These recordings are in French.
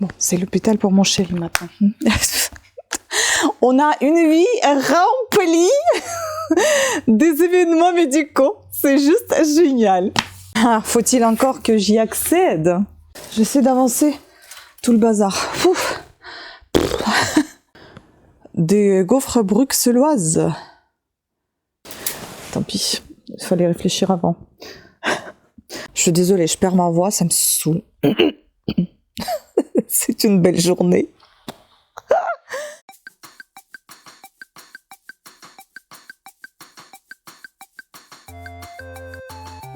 Bon, c'est l'hôpital pour mon chéri maintenant. On a une vie remplie des événements médicaux. C'est juste génial. Ah, faut-il encore que j'y accède? J'essaie d'avancer. Tout le bazar. Ouf. Des gaufres bruxelloises. Tant pis, il fallait réfléchir avant. Je suis désolée, je perds ma voix, ça me saoule. C'est une belle journée.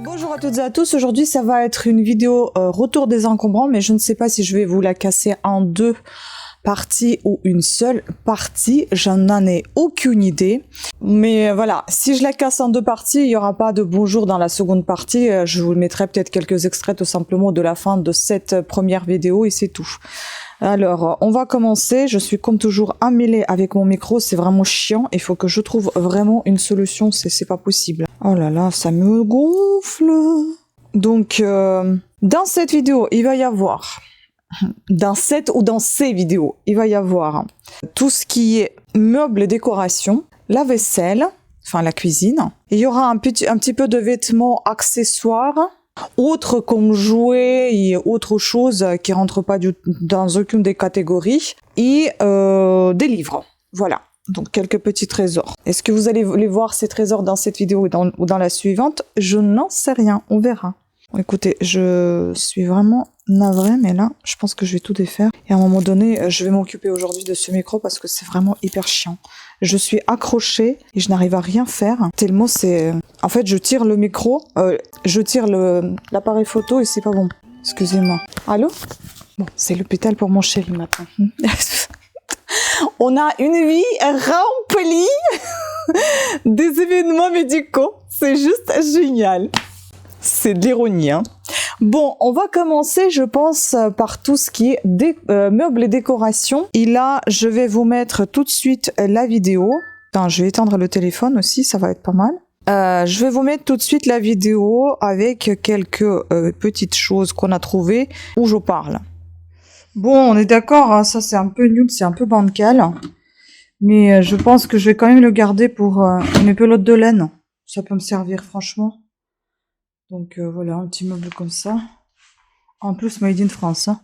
Bonjour à toutes et à tous, aujourd'hui ça va être une vidéo retour des encombrants, mais je ne sais pas si je vais vous la casser en deux parties ou une seule partie, j'en ai aucune idée. Mais voilà, si je la casse en deux parties, il n'y aura pas de bonjour dans la seconde partie, je vous mettrai peut-être quelques extraits tout simplement de la fin de cette première vidéo et c'est tout. Alors, on va commencer. Je suis comme toujours emmêlée avec mon micro. C'est vraiment chiant. Il faut que je trouve vraiment une solution. C'est pas possible. Oh là là, ça me gonfle. Donc, dans cette vidéo, il va y avoir... Dans cette ou dans ces vidéos, il va y avoir tout ce qui est meubles, décoration, la vaisselle, enfin la cuisine. Il y aura un petit peu de vêtements, accessoires, autres comme jouets et autre chose qui ne rentrent pas dans aucune des catégories, et des livres. Voilà, donc quelques petits trésors. Est-ce que vous allez les voir ces trésors dans cette vidéo ou dans la suivante? Je n'en sais rien, on verra. Écoutez, je suis vraiment navrée, mais là, je pense que je vais tout défaire. Et à un moment donné, je vais m'occuper aujourd'hui de ce micro parce que c'est vraiment hyper chiant. Je suis accrochée et je n'arrive à rien faire. Tellement c'est... En fait, je tire le micro, je tire l'appareil photo et c'est pas bon. Excusez-moi. Allô? Bon, c'est l'hôpital pour mon chéri maintenant. On a une vie remplie des événements médicaux. C'est juste génial. C'est de l'ironie, hein. Bon, on va commencer, je pense, par tout ce qui est meubles et décorations. Et là, je vais vous mettre tout de suite la vidéo. Attends, je vais éteindre le téléphone aussi, ça va être pas mal. Je vais vous mettre tout de suite la vidéo avec quelques petites choses qu'on a trouvées où je parle. Bon, on est d'accord, hein, ça c'est un peu nul, c'est un peu bancal. Mais je pense que je vais quand même le garder pour mes pelotes de laine. Ça peut me servir, franchement. Donc voilà, un petit meuble comme ça. En plus, made in France. Hein.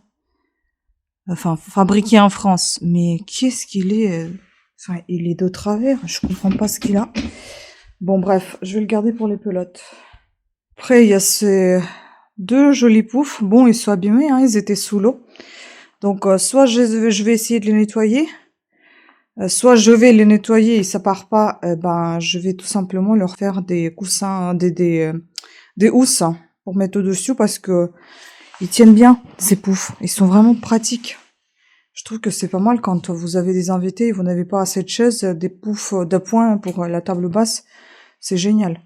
Enfin, fabriqué en France. Mais qu'est-ce qu'il est Enfin, il est de travers. Je comprends pas ce qu'il a. Bon, bref, je vais le garder pour les pelotes. Après, il y a ces deux jolis poufs. Bon, ils sont abîmés, hein, ils étaient sous l'eau. Donc, soit je vais essayer de les nettoyer. Soit je vais les nettoyer et ça part pas. Ben, je vais tout simplement leur faire des coussins, des housses pour mettre au-dessus parce que ils tiennent bien, ces poufs. Ils sont vraiment pratiques. Je trouve que c'est pas mal quand vous avez des invités et vous n'avez pas assez de chaises, des poufs d'appoint pour la table basse. C'est génial.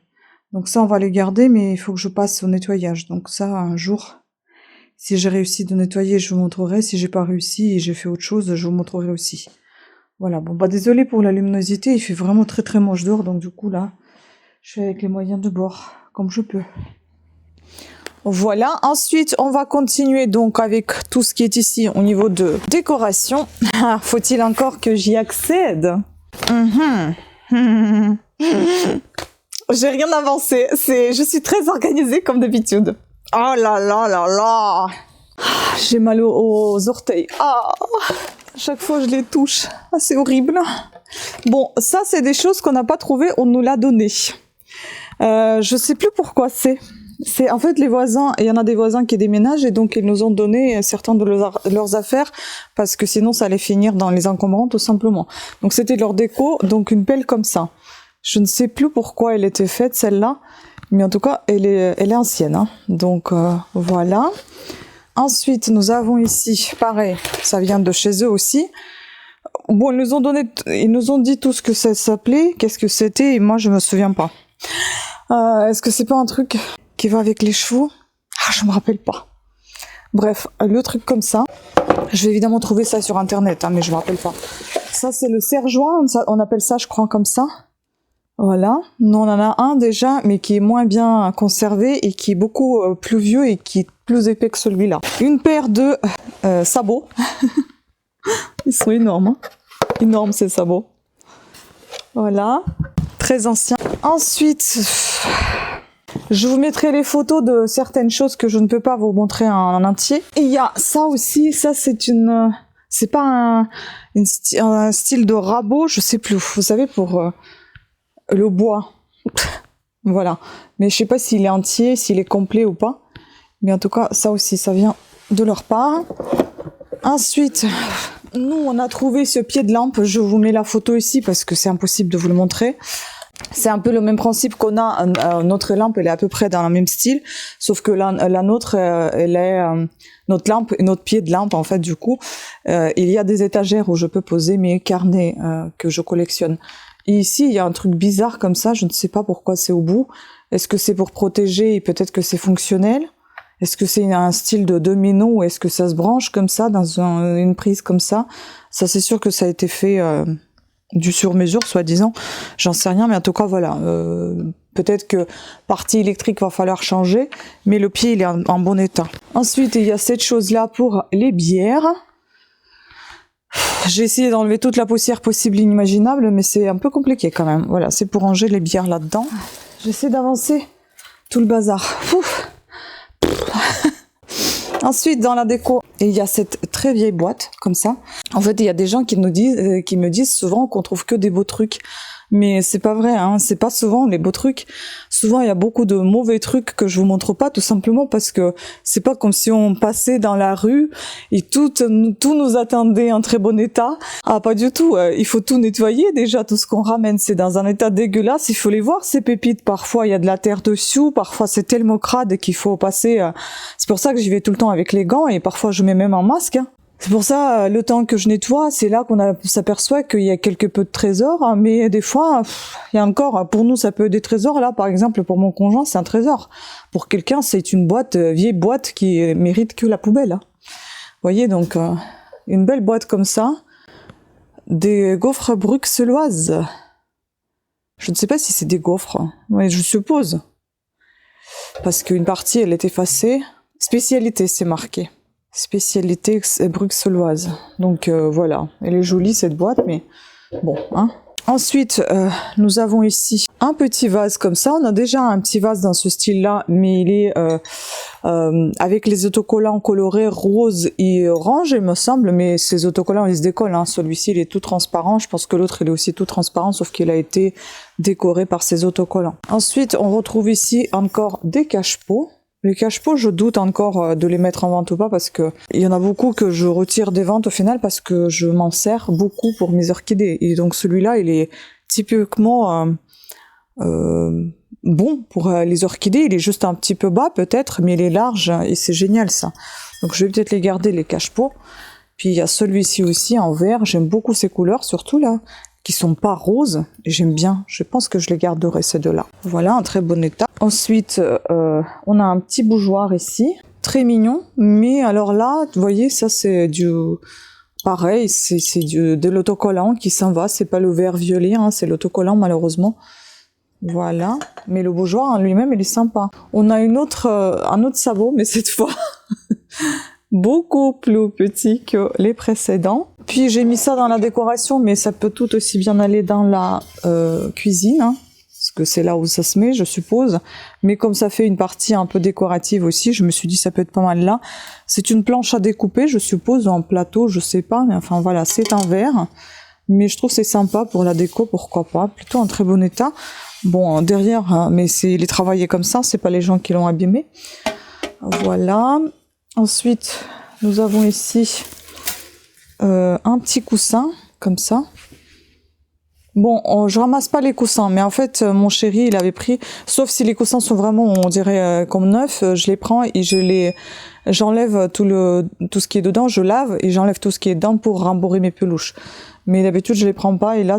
Donc ça, on va les garder, mais il faut que je passe au nettoyage. Donc ça, un jour, si j'ai réussi de nettoyer, je vous montrerai. Si j'ai pas réussi et j'ai fait autre chose, je vous montrerai aussi. Voilà, bon bah désolé pour la luminosité, il fait vraiment très très moche dehors, donc du coup là, je suis avec les moyens de bord, comme je peux. Voilà, ensuite on va continuer donc avec tout ce qui est ici au niveau de décoration. Faut-il encore que j'y accède? J'ai rien avancé, je suis très organisée comme d'habitude. Oh là là là là. J'ai mal aux orteils. Chaque fois je les touche. C'est horrible. Bon, ça c'est des choses qu'on n'a pas trouvées, on nous l'a donné. Je sais plus pourquoi c'est en fait les voisins, il y en a des voisins qui déménagent et donc ils nous ont donné certains de leurs affaires parce que sinon ça allait finir dans les encombrants tout simplement. Donc c'était leur déco, donc une pelle comme ça. Je ne sais plus pourquoi elle était faite celle-là, mais en tout cas elle est ancienne. Hein. Donc voilà. Ensuite nous avons ici, pareil, ça vient de chez eux aussi. Bon, ils nous ont dit tout ce que ça s'appelait, qu'est-ce que c'était, et moi je me souviens pas. Est-ce que c'est pas un truc qui va avec les chevaux? Je me rappelle pas. Bref, le truc comme ça. Je vais évidemment trouver ça sur internet, hein, mais je me rappelle pas. Ça c'est le serre-joint, on appelle ça je crois comme ça. Voilà, nous on en a un déjà, mais qui est moins bien conservé et qui est beaucoup plus vieux et qui est plus épais que celui-là. Une paire de sabots. Ils sont énormes, hein. Énormes ces sabots. Voilà, très anciens. Ensuite, je vous mettrai les photos de certaines choses que je ne peux pas vous montrer en entier. Et il y a ça aussi, ça c'est une... C'est pas un style de rabot, je sais plus. Vous savez, pour le bois. Voilà. Mais je sais pas s'il est entier, s'il est complet ou pas. Mais en tout cas, ça aussi, ça vient de leur part. Ensuite, nous, on a trouvé ce pied de lampe. Je vous mets la photo ici parce que c'est impossible de vous le montrer. C'est un peu le même principe qu'on a. Notre lampe, elle est à peu près dans le même style. Sauf que la nôtre, elle est... notre lampe et notre pied de lampe, en fait, du coup, il y a des étagères où je peux poser mes carnets que je collectionne. Et ici, il y a un truc bizarre comme ça, je ne sais pas pourquoi c'est au bout. Est-ce que c'est pour protéger et peut-être que c'est fonctionnel? Est-ce que c'est un style de domino ou est-ce que ça se branche comme ça dans une prise comme ça? Ça, c'est sûr que ça a été fait du sur-mesure, soi-disant. J'en sais rien, mais en tout cas, voilà. Peut-être que partie électrique va falloir changer, mais le pied, il est en bon état. Ensuite, il y a cette chose-là pour les bières. J'ai essayé d'enlever toute la poussière possible inimaginable, mais c'est un peu compliqué quand même. Voilà, c'est pour ranger les bières là-dedans. J'essaie d'avancer tout le bazar. Ouf. Ensuite, dans la déco, il y a cette très vieille boîte, comme ça. En fait, il y a des gens qui me disent souvent qu'on trouve que des beaux trucs. Mais c'est pas vrai, hein. C'est pas souvent les beaux trucs. Souvent, il y a beaucoup de mauvais trucs que je vous montre pas, tout simplement parce que c'est pas comme si on passait dans la rue et tout nous attendait en très bon état. Ah, pas du tout. Il faut tout nettoyer déjà. Tout ce qu'on ramène, c'est dans un état dégueulasse. Il faut les voir, ces pépites. Parfois, il y a de la terre dessous. Parfois, c'est tellement crade qu'il faut passer. C'est pour ça que j'y vais tout le temps avec les gants et parfois, je mets même un masque, hein. C'est pour ça, le temps que je nettoie, c'est là qu'on s'aperçoit qu'il y a quelque peu de trésors, hein, mais des fois, il y a encore, pour nous, ça peut être des trésors. Là, par exemple, pour mon conjoint, c'est un trésor. Pour quelqu'un, c'est une boîte, vieille boîte qui mérite que la poubelle, hein. Vous voyez, donc, une belle boîte comme ça, des gaufres bruxelloises. Je ne sais pas si c'est des gaufres, mais je suppose. Parce qu'une partie, elle est effacée. Spécialité, c'est marqué. Spécialité bruxelloise. Donc voilà, elle est jolie cette boîte, mais bon, hein. Ensuite, nous avons ici un petit vase comme ça. On a déjà un petit vase dans ce style-là, mais il est avec les autocollants colorés rose et orange, il me semble. Mais ces autocollants, ils se décollent, hein. Celui-ci, il est tout transparent. Je pense que l'autre, il est aussi tout transparent, sauf qu'il a été décoré par ces autocollants. Ensuite, on retrouve ici encore des cache-pots. Les cache-pots, je doute encore de les mettre en vente ou pas parce que il y en a beaucoup que je retire des ventes au final parce que je m'en sers beaucoup pour mes orchidées. Et donc celui-là, il est typiquement bon pour les orchidées. Il est juste un petit peu bas peut-être, mais il est large et c'est génial ça. Donc je vais peut-être les garder, les cache-pots. Puis il y a celui-ci aussi en vert. J'aime beaucoup ces couleurs, surtout là, qui sont pas roses, et j'aime bien. Je pense que je les garderai, ces deux-là. Voilà, un très bon état. Ensuite, on a un petit bougeoir ici, très mignon, mais alors là, vous voyez, ça c'est du... Pareil, c'est de l'autocollant qui s'en va, c'est pas le vert violet, hein, c'est l'autocollant malheureusement. Voilà, mais le bougeoir en lui-même, il est sympa. On a un autre sabot, mais cette fois... beaucoup plus petit que les précédents. Puis j'ai mis ça dans la décoration, mais ça peut tout aussi bien aller dans la cuisine, hein, parce que c'est là où ça se met, je suppose. Mais comme ça fait une partie un peu décorative aussi, je me suis dit ça peut être pas mal là. C'est une planche à découper, je suppose, ou un plateau, je sais pas, mais enfin voilà, c'est en verre. Mais je trouve que c'est sympa pour la déco, pourquoi pas. Plutôt en très bon état. Bon, derrière, hein, mais il est travaillé comme ça, c'est pas les gens qui l'ont abîmé. Voilà. Ensuite, nous avons ici un petit coussin, comme ça. Bon, je ramasse pas les coussins, mais en fait, mon chéri, il avait pris, sauf si les coussins sont vraiment, on dirait, comme neufs, je les prends et j'enlève tout ce qui est dedans, je lave et j'enlève tout ce qui est dedans pour rembourrer mes peluches. Mais d'habitude, je les prends pas et là,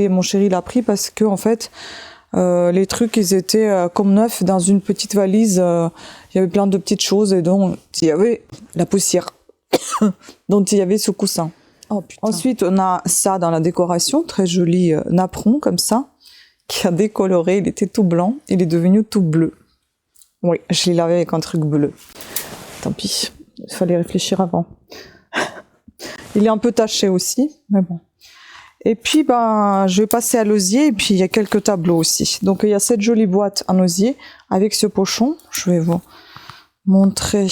mon chéri l'a pris parce que, en fait, les trucs, ils étaient comme neufs dans une petite valise. Il y avait plein de petites choses et donc il y avait la poussière dont il y avait ce coussin. Oh, putain. Ensuite, on a ça dans la décoration, très joli napperon comme ça, qui a décoloré. Il était tout blanc, il est devenu tout bleu. Oui, je l'ai lavé avec un truc bleu. Tant pis, il fallait réfléchir avant. Il est un peu taché aussi, mais bon. Et puis, ben, je vais passer à l'osier, et puis il y a quelques tableaux aussi. Donc, il y a cette jolie boîte en osier avec ce pochon. Je vais vous montrer.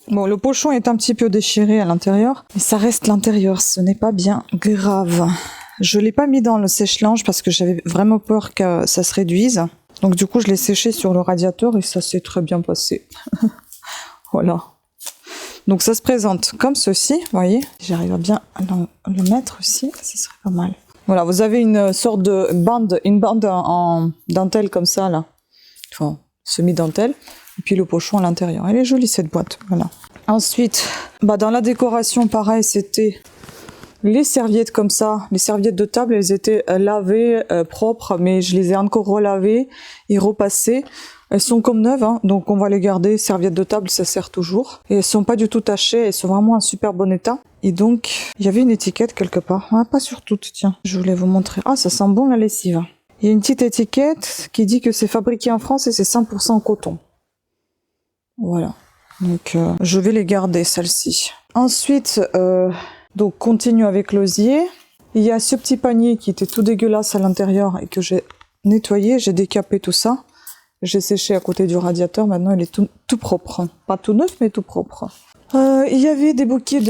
Bon, le pochon est un petit peu déchiré à l'intérieur, mais ça reste l'intérieur, ce n'est pas bien grave. Je l'ai pas mis dans le sèche-linge parce que j'avais vraiment peur que ça se réduise. Donc du coup, je l'ai séché sur le radiateur et ça s'est très bien passé. Voilà. Donc ça se présente comme ceci, vous voyez. J'arrive à bien le mettre aussi, ça serait pas mal. Voilà, vous avez une sorte de bande, une bande en dentelle comme ça, là. Enfin, semi-dentelle. Et puis le pochon à l'intérieur. Elle est jolie cette boîte, voilà. Ensuite, bah dans la décoration, pareil, c'était les serviettes comme ça. Les serviettes de table, elles étaient lavées, propres, mais je les ai encore relavées et repassées. Elles sont comme neuves, hein, donc on va les garder. Serviettes de table, ça sert toujours. Et elles sont pas du tout tachées, elles sont vraiment en super bon état. Et donc, il y avait une étiquette quelque part. Ah, pas sur toutes, tiens. Je voulais vous montrer. Ah, ça sent bon la lessive. Il y a une petite étiquette qui dit que c'est fabriqué en France et c'est 100% coton. Voilà. Donc, je vais les garder, celles-ci. Ensuite, donc, continue avec l'osier. Il y a ce petit panier qui était tout dégueulasse à l'intérieur et que j'ai nettoyé. J'ai décapé tout ça. J'ai séché à côté du radiateur. Maintenant, il est tout propre. Pas tout neuf, mais tout propre. Il y avait des bouquets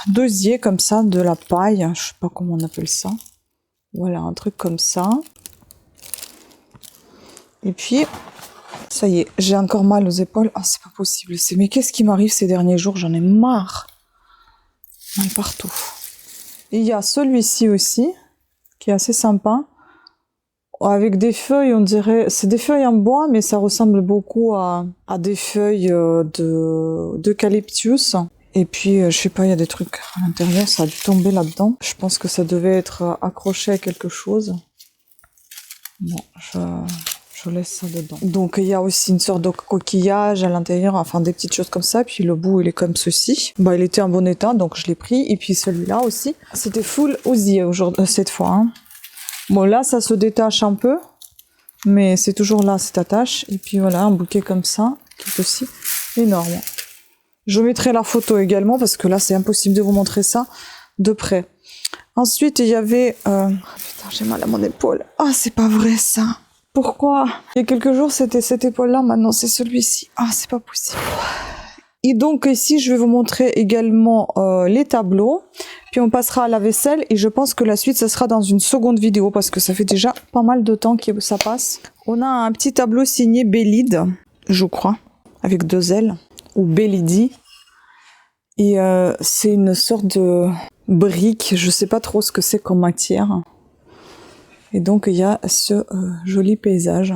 d'osier comme ça, de la paille. Je sais pas comment on appelle ça. Voilà, un truc comme ça. Et puis, ça y est, j'ai encore mal aux épaules. Ah, c'est pas possible. Mais qu'est-ce qui m'arrive ces derniers jours? J'en ai marre. Mal partout. Il y a celui-ci aussi, qui est assez sympa. Avec des feuilles, on dirait... C'est des feuilles en bois, mais ça ressemble beaucoup à des feuilles d'eucalyptus. Et puis, je sais pas, il y a des trucs à l'intérieur, ça a dû tomber là-dedans. Je pense que ça devait être accroché à quelque chose. Bon, je laisse ça dedans. Donc, il y a aussi une sorte de coquillage à l'intérieur, enfin des petites choses comme ça. Puis le bout, il est comme ceci. Bah, il était en bon état, donc je l'ai pris. Et puis celui-là aussi. C'était full osier aujourd'hui, cette fois. Hein. Bon, là, ça se détache un peu. Mais c'est toujours là, cette attache. Et puis voilà, un bouquet comme ça, qui est aussi énorme. Je mettrai la photo également, parce que là, c'est impossible de vous montrer ça de près. Ensuite, il y avait... Putain, j'ai mal à mon épaule. Ah, c'est pas vrai, ça. Pourquoi? Il y a quelques jours, c'était cette épaule-là. Maintenant, c'est celui-ci. Ah, c'est pas possible. Et donc, ici, je vais vous montrer également les tableaux. Puis, on passera à la vaisselle. Et je pense que la suite, ça sera dans une seconde vidéo. Parce que ça fait déjà pas mal de temps que ça passe. On a un petit tableau signé Bélide, je crois. Avec 2 L. Ou Bélidi. Et c'est une sorte de brique. Je sais pas trop ce que c'est comme matière. Et donc, il y a ce joli paysage.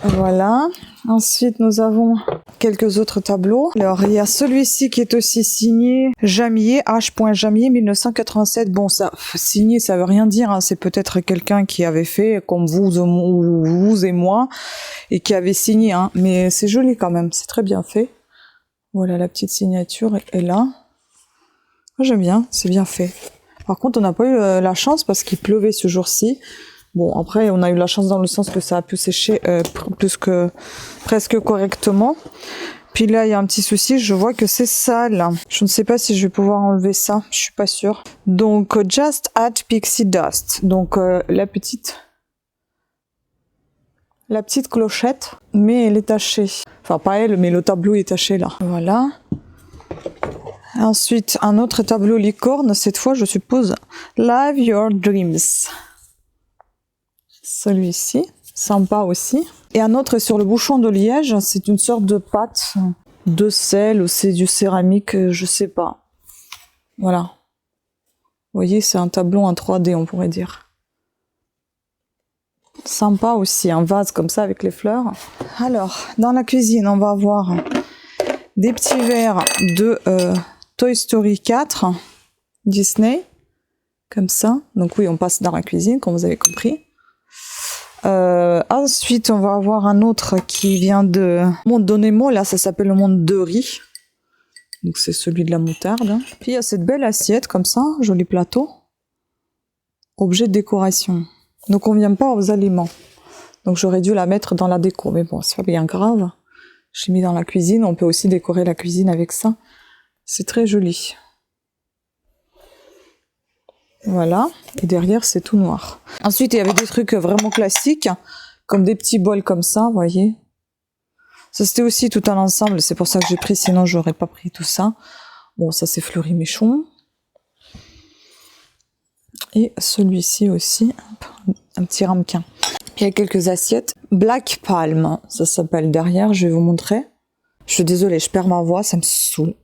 Voilà. Ensuite, nous avons quelques autres tableaux. Alors, il y a celui-ci qui est aussi signé Jamier, H. Jamier, 1987. Bon, ça, signé, ça veut rien dire. Hein. C'est peut-être quelqu'un qui avait fait, comme vous et moi, et qui avait signé. Hein. Mais c'est joli quand même. C'est très bien fait. Voilà, la petite signature est là. J'aime bien, c'est bien fait. Par contre, on n'a pas eu la chance parce qu'il pleuvait ce jour-ci. Bon, après, on a eu la chance dans le sens que ça a pu sécher presque correctement. Puis là, il y a un petit souci, je vois que c'est sale. Je ne sais pas si je vais pouvoir enlever ça, je suis pas sûre. Donc, Just Add Pixie Dust. Donc, la petite clochette, mais elle est tachée. Enfin, pas elle, mais le tableau est taché là. Voilà. Ensuite, un autre tableau licorne, cette fois, je suppose, Live Your Dreams. Celui-ci, sympa aussi. Et un autre sur le bouchon de liège, c'est une sorte de pâte de sel ou c'est du céramique, je sais pas. Voilà. Vous voyez, c'est un tableau en 3D, on pourrait dire. Sympa aussi, un vase comme ça avec les fleurs. Alors, dans la cuisine, on va avoir des petits verres de Toy Story 4 Disney, comme ça. Donc oui, on passe dans la cuisine, comme vous avez compris. Ensuite, on va avoir un autre qui vient de Monde de Nemo. Là, ça s'appelle le monde de riz. Donc c'est celui de la moutarde. Puis il y a cette belle assiette comme ça, joli plateau. Objet de décoration. ne convient pas aux aliments. Donc j'aurais dû la mettre dans la déco, mais bon, c'est pas bien grave. J'ai mis dans la cuisine, on peut aussi décorer la cuisine avec ça. C'est très joli. Voilà, et derrière c'est tout noir. Ensuite il y avait des trucs vraiment classiques, comme des petits bols comme ça, vous voyez. Ça c'était aussi tout un ensemble, c'est pour ça que j'ai pris, sinon j'aurais pas pris tout ça. Bon, ça c'est Fleury Michon. Et celui-ci aussi, un petit ramequin. Il y a quelques assiettes. Black Palm, ça s'appelle derrière, je vais vous montrer. Je suis désolée, je perds ma voix, ça me saoule.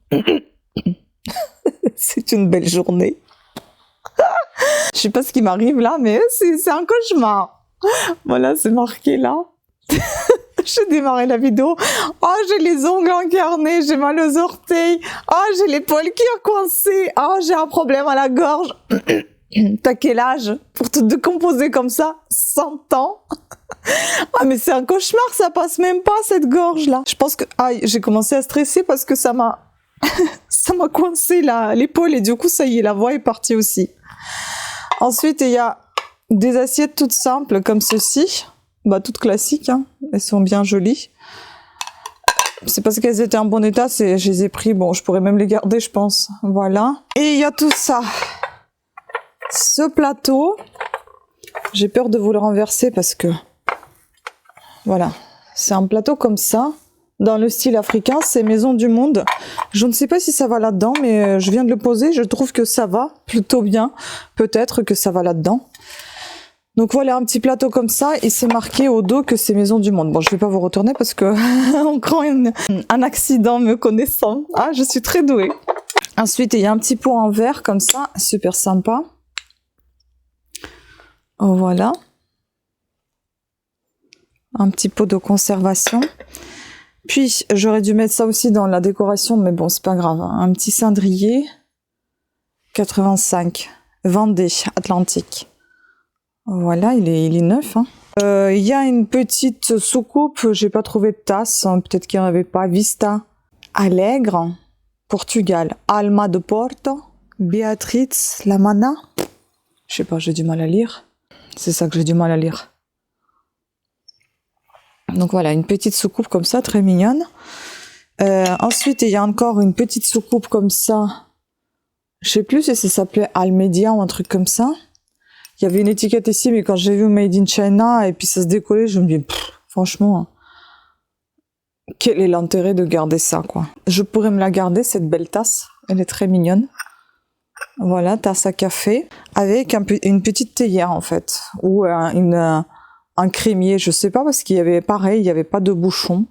C'est une belle journée. Je sais pas ce qui m'arrive là, mais c'est un cauchemar. Voilà, c'est marqué là. J'ai démarré la vidéo. Oh, j'ai les ongles incarnés, j'ai mal aux orteils. Oh, j'ai l'épaule qui est coincée. Oh, j'ai un problème à la gorge. T'as quel âge pour te décomposer comme ça? 100 ans. Ah, mais c'est un cauchemar, ça passe même pas cette gorge là. Je pense que j'ai commencé à stresser parce que ça m'a coincé l'épaule et du coup ça y est, la voix est partie aussi. Ensuite, il y a des assiettes toutes simples comme ceci, bah toutes classiques, hein. Elles sont bien jolies. C'est parce qu'elles étaient en bon état, je les ai pris. Bon, je pourrais même les garder, je pense. Voilà. Et il y a tout ça. Ce plateau, j'ai peur de vous le renverser parce que voilà, c'est un plateau comme ça, dans le style africain, c'est Maison du Monde. Je ne sais pas si ça va là-dedans, mais je viens de le poser, je trouve que ça va plutôt bien. Peut-être que ça va là-dedans. Donc voilà, un petit plateau comme ça, et c'est marqué au dos que c'est Maison du Monde. Bon, je vais pas vous retourner parce que on craint un accident me connaissant. Ah, je suis très douée. Ensuite, il y a un petit pot en verre comme ça, super sympa. Voilà. Un petit pot de conservation. Puis, j'aurais dû mettre ça aussi dans la décoration, mais bon, c'est pas grave. Un petit cendrier. 85. Vendée, Atlantique. Voilà, il est neuf. Hein. Il y a une petite soucoupe, j'ai pas trouvé de tasse, hein, peut-être qu'il n'y en avait pas. Vista Alegre, Portugal. Alma de Porto, Beatriz Lamana. Je sais pas, j'ai du mal à lire. C'est ça que j'ai du mal à lire. Donc voilà, une petite soucoupe comme ça, très mignonne. Ensuite, il y a encore une petite soucoupe comme ça. Je sais plus si ça s'appelait Almedia ou un truc comme ça. Il y avait une étiquette ici, mais quand j'ai vu Made in China et puis ça se décollait, je me dis, franchement, quel est l'intérêt de garder ça, quoi. Je pourrais me la garder, cette belle tasse. Elle est très mignonne. Voilà, tasse à café. Avec une petite théière, en fait. Ou un crémier, je sais pas, parce qu'il y avait pareil, il n'y avait pas de bouchon.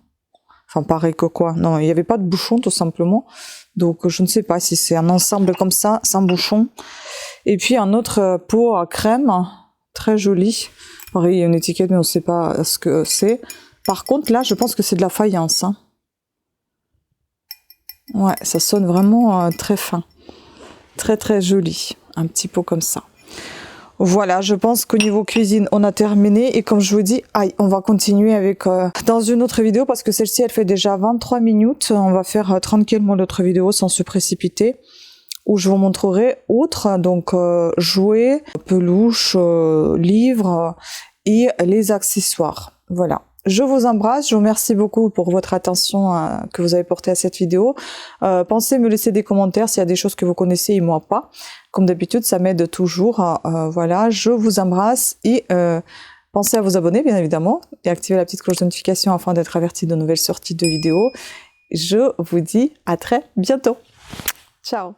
Enfin, pareil que quoi. Non, il n'y avait pas de bouchon, tout simplement. Donc, je ne sais pas si c'est un ensemble comme ça, sans bouchon. Et puis, un autre pot à crème, très joli. Pareil, il y a une étiquette, mais on ne sait pas ce que c'est. Par contre, là, je pense que c'est de la faïence. Hein. Ouais, ça sonne vraiment très fin. Très, très joli. Un petit pot comme ça. Voilà, je pense qu'au niveau cuisine, on a terminé. Et comme je vous dis, on va continuer avec dans une autre vidéo parce que celle-ci, elle fait déjà 23 minutes. On va faire tranquillement l'autre vidéo sans se précipiter où je vous montrerai autre, donc jouets, peluches, livres et les accessoires. Voilà. Je vous embrasse, je vous remercie beaucoup pour votre attention que vous avez portée à cette vidéo. Pensez me laisser des commentaires s'il y a des choses que vous connaissez et moi pas. Comme d'habitude, ça m'aide toujours. Voilà, je vous embrasse et pensez à vous abonner bien évidemment et activer la petite cloche de notification afin d'être averti de nouvelles sorties de vidéos. Je vous dis à très bientôt. Ciao.